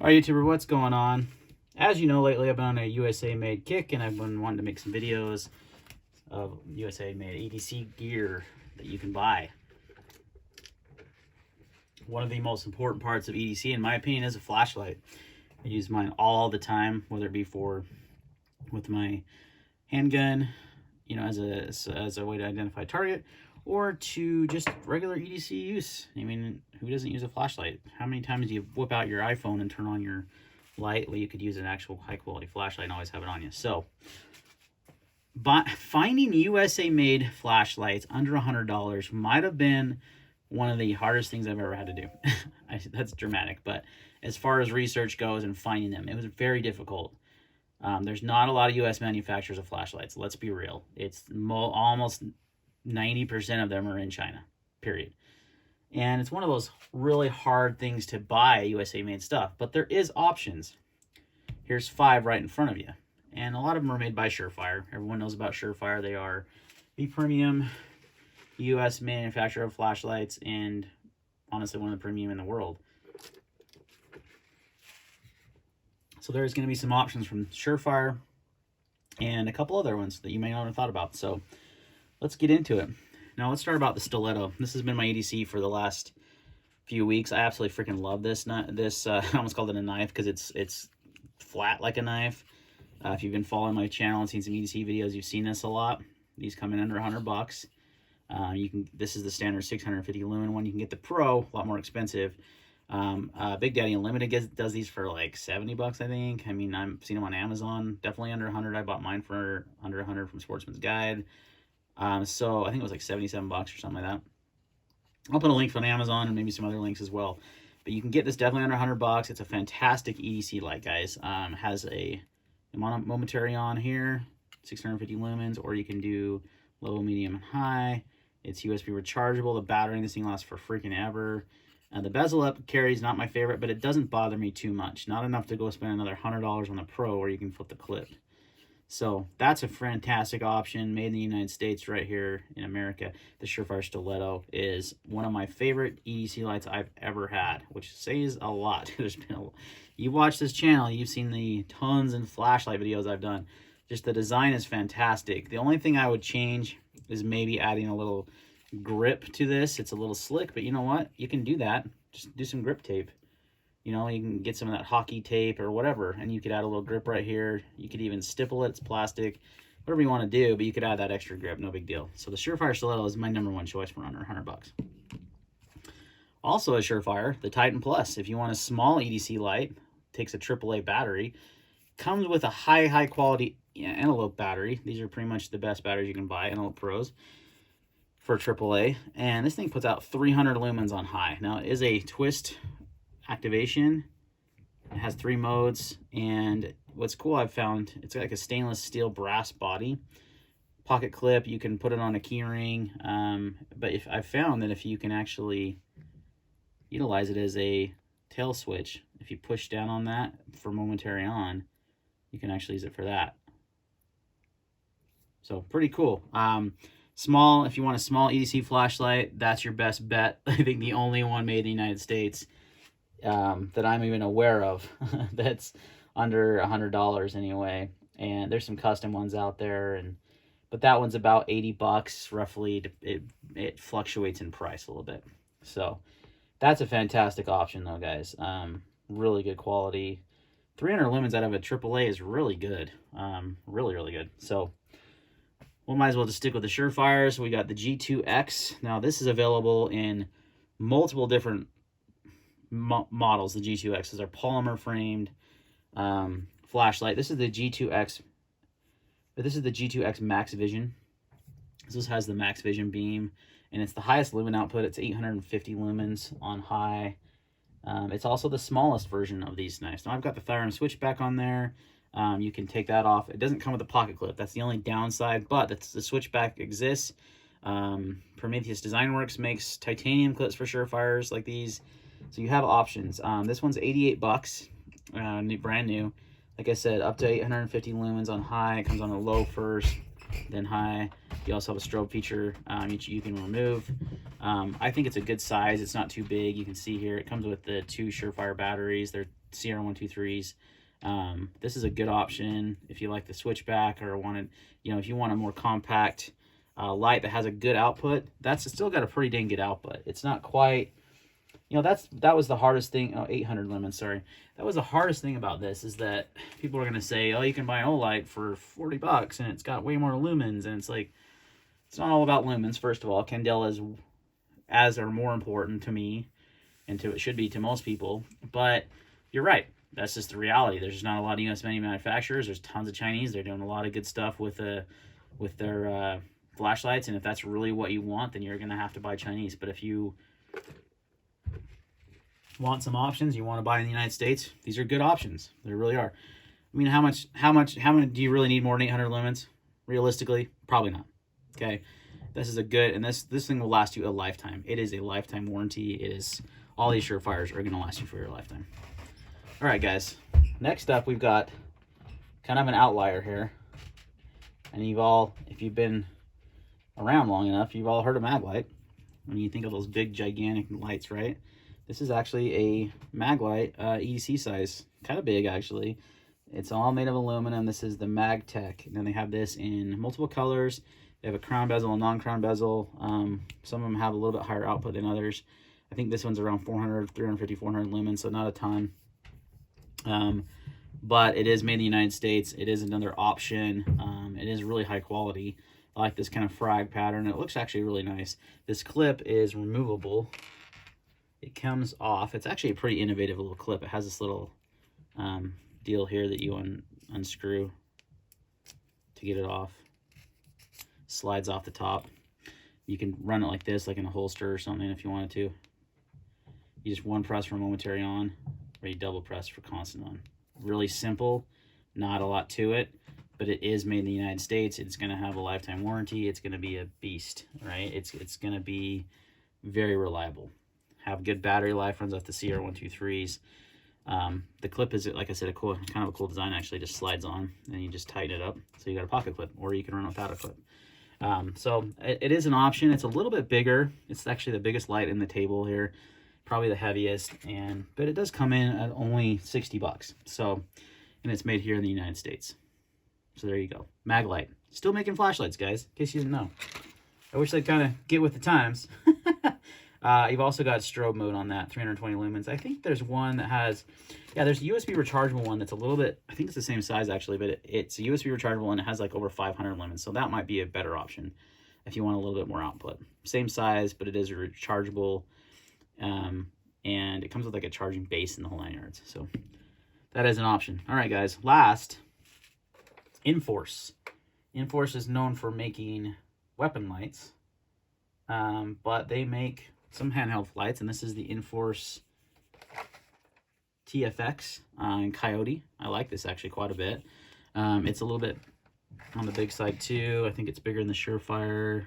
All right, YouTuber, what's going on? As you know, lately I've been on a USA-made kick, and I've been wanting to make some videos of USA-made EDC gear that you can buy. One of the most important parts of EDC, in my opinion, is a flashlight. I use mine all the time, whether it be with my handgun, you know, as a way to identify target, or to just regular EDC use. I mean, who doesn't use a flashlight? How many times do you whip out your iPhone and turn on your light? Well, you could use an actual high quality flashlight and always have it on you. So, finding USA made flashlights under $100 might have been one of the hardest things I've ever had to do. That's dramatic, but as far as research goes and finding them, it was very difficult. There's not a lot of U.S. manufacturers of flashlights. Let's be real. It's almost 90% of them are in China, period. And it's one of those really hard things to buy USA-made stuff. But there is options. Here's 5 right in front of you. And a lot of them are made by Surefire. Everyone knows about Surefire. They are the premium U.S. manufacturer of flashlights and honestly one of the premium in the world. So there's going to be some options from Surefire and a couple other ones that you may not have thought about. So let's get into it. Now let's start about the stiletto. This has been my EDC for the last few weeks. I absolutely freaking love this. I almost called it a knife because it's flat like a knife. If you've been following my channel and seen some EDC videos, you've seen this a lot. These come in under $100. This is the standard 650 lumen one. You can get the Pro, a lot more expensive. Big Daddy Unlimited does these for like $70, I think. I mean, I've seen them on Amazon, definitely under 100. I bought mine for under 100 from Sportsman's Guide. So I think it was like 77 bucks or something like that. I'll put a link on Amazon and maybe some other links as well. But you can get this definitely under 100 bucks. It's a fantastic EDC light, guys. Has a momentary on here, 650 lumens, or you can do low, medium, and high. It's USB rechargeable. The battery in this thing lasts for freaking ever. The bezel up carry is not my favorite, but it doesn't bother me too much. Not enough to go spend another $100 on the Pro where you can flip the clip. So that's a fantastic option, made in the United States right here in America. The Surefire Stiletto is one of my favorite EDC lights I've ever had, which says a lot. You watch this channel, you've seen the tons and flashlight videos I've done. Just the design is fantastic. The only thing I would change is maybe adding a little grip to this. It's a little slick, but you know what? You can do that. Just do some grip tape. You know, you can get some of that hockey tape or whatever, and you could add a little grip right here. You could even stipple it. It's plastic. Whatever you want to do, but you could add that extra grip. No big deal. So the Surefire Stiletto is my #1 choice for under 100 bucks. Also a Surefire, the Titan Plus. If you want a small EDC light, takes a AAA battery, comes with a high quality antelope battery. These are pretty much the best batteries you can buy, Antelope Pros, for AAA. And this thing puts out 300 lumens on high. Now it is a twist activation. It has 3 modes, and what's cool I've found, it's like a stainless steel brass body. Pocket clip, you can put it on a key ring, but I've found that if you can actually utilize it as a tail switch, if you push down on that for momentary on, you can actually use it for that. So pretty cool. Small, if you want a small EDC flashlight, that's your best bet. I think the only one made in the United States that I'm even aware of that's under $100 anyway. And there's some custom ones out there, but that one's about 80 bucks roughly. It fluctuates in price a little bit. So that's a fantastic option though, guys. Really good quality. 300 lumens out of a AAA is really good. Really good. So we might as well just stick with the Surefires. We got the G2X. Now this is available in multiple different models. The G2X is our polymer framed flashlight. This is the G2X, but this is the G2X Max Vision. This has the Max Vision beam, and it's the highest lumen output. It's 850 lumens on high. It's also the smallest version of these knives. Now I've got the firearm switch back on there. You can take that off. It doesn't come with a pocket clip. That's the only downside, but the switchback exists. Prometheus Design Works makes titanium clips for Surefires like these. So you have options. This one's 88 bucks, brand new. Like I said, up to 850 lumens on high. It comes on a low first, then high. You also have a strobe feature you can remove. I think it's a good size. It's not too big. You can see here it comes with the 2 Surefire batteries. They're CR123s. This is a good option if you like the switchback or wanted, if you want a more compact light that has a good output. That's still got a pretty dang good output. It's not quite, that was the hardest thing. Oh, 800 lumens, sorry. That was the hardest thing about this, is that people are going to say, oh, you can buy an Olight for 40 bucks and it's got way more lumens. And it's like, it's not all about lumens. First of all, candela is as or more important to me, and it should be to most people. But you're right. That's just the reality. There's just not a lot of US manufacturers. There's tons of Chinese. They're doing a lot of good stuff with their flashlights, and if that's really what you want, then you're going to have to buy Chinese. But if you want some options, you want to buy in the United States, these are good options. They really are. I mean, how many do you really need more than 800 lumens? Realistically, probably not. Okay, this is a good, and this thing will last you a lifetime. It is a lifetime warranty. It is, all these Surefires are going to last you for your lifetime. All right, guys. Next up, we've got kind of an outlier here. And if you've been around long enough, you've all heard of Maglite. When you think of those big, gigantic lights, right? This is actually a Maglite EDC size. Kind of big, actually. It's all made of aluminum. This is the Magtek. And then they have this in multiple colors. They have a crown bezel, a non-crown bezel. Some of them have a little bit higher output than others. I think this one's around 350, 400 lumens, so not a ton. But it is made in the United States. It is another option. It is really high quality. I like this kind of frag pattern. It looks actually really nice. This clip is removable. It comes off. It's actually a pretty innovative little clip. It has this little deal here that you unscrew to get it off. Slides off the top. You can run it like this, like in a holster or something if you wanted to. You just one press for momentary on, or you double press for constant on. Really simple, not a lot to it, but it is made in the United States. It's going to have a lifetime warranty. It's going to be a beast, right? It's going to be very reliable. Have good battery life, runs off the CR123s. The clip is, like I said, kind of a cool design. Actually, just slides on, and you just tighten it up. So you got a pocket clip, or you can run it without a clip. So it is an option. It's a little bit bigger. It's actually the biggest light in the table here, probably the heaviest, but it does come in at only 60 bucks. So, and it's made here in the United States. So there you go. Maglite. Still making flashlights, guys, in case you didn't know. I wish they'd kind of get with the times. You've also got strobe mode on that, 320 lumens. I think there's one that has, there's a USB rechargeable one that's a little bit, I think it's the same size actually, but it's a USB rechargeable and it has like over 500 lumens. So that might be a better option if you want a little bit more output. Same size, but it is rechargeable. And it comes with like a charging base in the whole 9 yards. So that is an option. All right, guys. Last, Inforce. Inforce is known for making weapon lights, but they make some handheld lights, and this is the Inforce TFX in Coyote. I like this actually quite a bit. It's a little bit on the big side too. I think it's bigger than the Surefire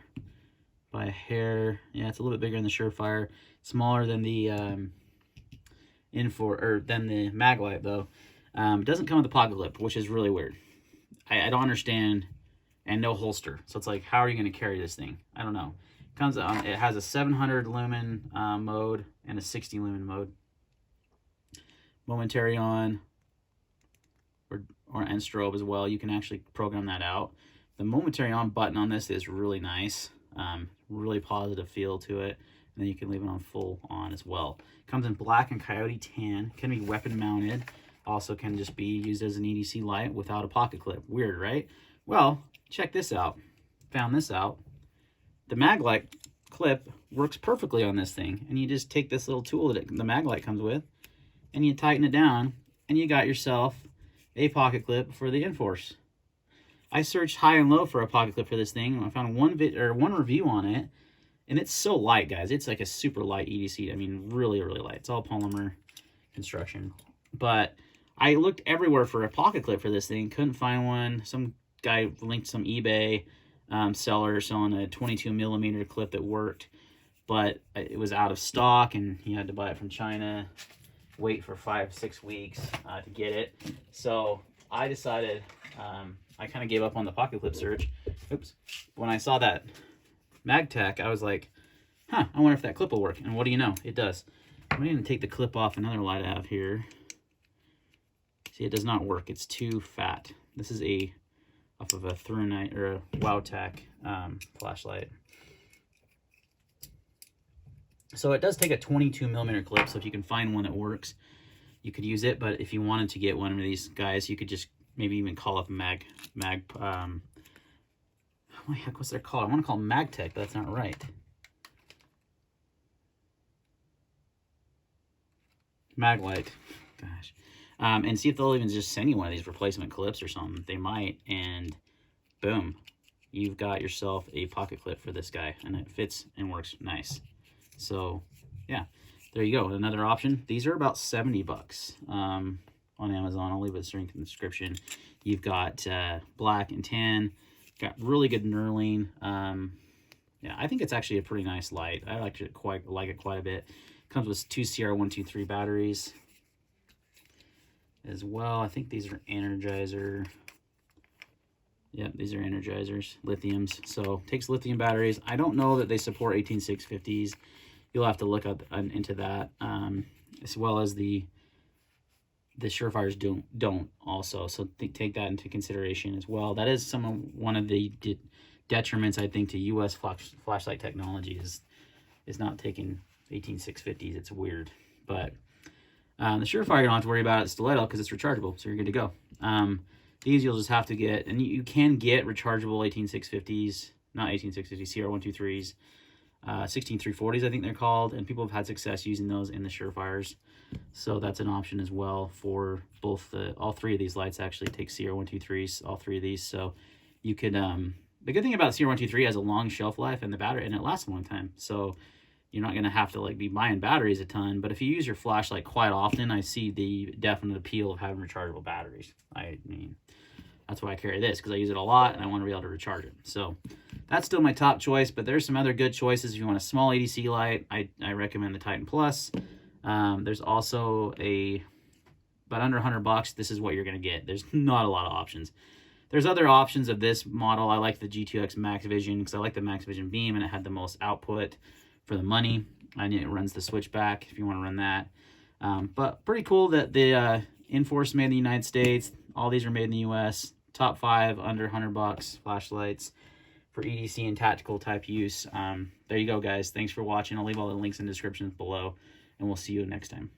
by a hair. Yeah, it's a little bit bigger than the Surefire. Smaller than the than the Maglite though. It doesn't come with a pocket clip, which is really weird. I don't understand, and no holster. So it's like, how are you going to carry this thing? I don't know. It has a 700 lumen mode and a 60 lumen mode. Momentary on, and strobe as well. You can actually program that out. The momentary on button on this is really nice. Really positive feel to it. And then you can leave it on full on as well. Comes in black and coyote tan. Can be weapon mounted. Also can just be used as an EDC light without a pocket clip. Weird, right? Well, check this out. Found this out. The Maglite clip works perfectly on this thing. And you just take this little tool that the Maglite comes with, and you tighten it down, and you got yourself a pocket clip for the Inforce. I searched high and low for a pocket clip for this thing, and I found one review on it, and it's so light, guys. It's like a super light EDC. I mean, really, really light. It's all polymer construction. But I looked everywhere for a pocket clip for this thing. Couldn't find one. Some guy linked some eBay seller selling a 22 millimeter clip that worked, but it was out of stock, and he had to buy it from China, wait for 5-6 weeks to get it. So I decided, I kind of gave up on the pocket clip search. Oops. When I saw that Magtek, I was like, I wonder if that clip will work. And what do you know? It does. I'm going to take the clip off another light I have here. See, it does not work. It's too fat. This is off of a Through-Night or a Magtek flashlight. So it does take a 22mm clip. So if you can find one that works, you could use it. But if you wanted to get one of these guys, you could just maybe even call up what the heck, what's their called? I want to call them Magtek, but that's not right. Maglite, gosh. And see if they'll even just send you one of these replacement clips or something. They might, and boom, you've got yourself a pocket clip for this guy, and it fits and works nice. So, yeah, there you go. Another option. These are about 70 bucks on Amazon. I'll leave a link in the description. You've got black and tan. Got really good knurling. Yeah, I think it's actually a pretty nice light. I like it quite a bit. Comes with 2 CR123 batteries as well. I think these are Energizer. Yep, these are Energizers, lithiums. So takes lithium batteries. I don't know that they support 18650s. You'll have to look up into that, as well as the Surefires don't also. So take that into consideration as well. That is one of the detriments, I think, to U.S. flashlight technology is not taking 18650s. It's weird, but the Surefire, you don't have to worry about it. Stiletto, because it's rechargeable, so you're good to go. These you'll just have to get, and you can get rechargeable 18650s, not 18650s, CR123s, 16340s, I think they're called, and people have had success using those in the Surefires. So that's an option as well for both all three of these lights. Actually take CR123s, all three of these. So you could the good thing about CR123 has a long shelf life, and the battery, and it lasts a long time. So you're not going to have to like be buying batteries a ton. But if you use your flashlight quite often, I see the definite appeal of having rechargeable batteries. I mean, that's why I carry this, because I use it a lot and I want to be able to recharge it. So that's still my top choice, but there's some other good choices. If you want a small ADC light, I recommend the Titan Plus. There's also but under 100 bucks, this is what you're going to get. There's not a lot of options. There's other options of this model. I like the G2X Max Vision because I like the Max Vision beam, and it had the most output for the money. And it runs the switchback if you want to run that. But pretty cool that the Inforce made in the United States. All these are made in the U.S. Top 5 under 100 bucks flashlights for EDC and tactical type use. There you go, guys. Thanks for watching. I'll leave all the links in the description below, and we'll see you next time.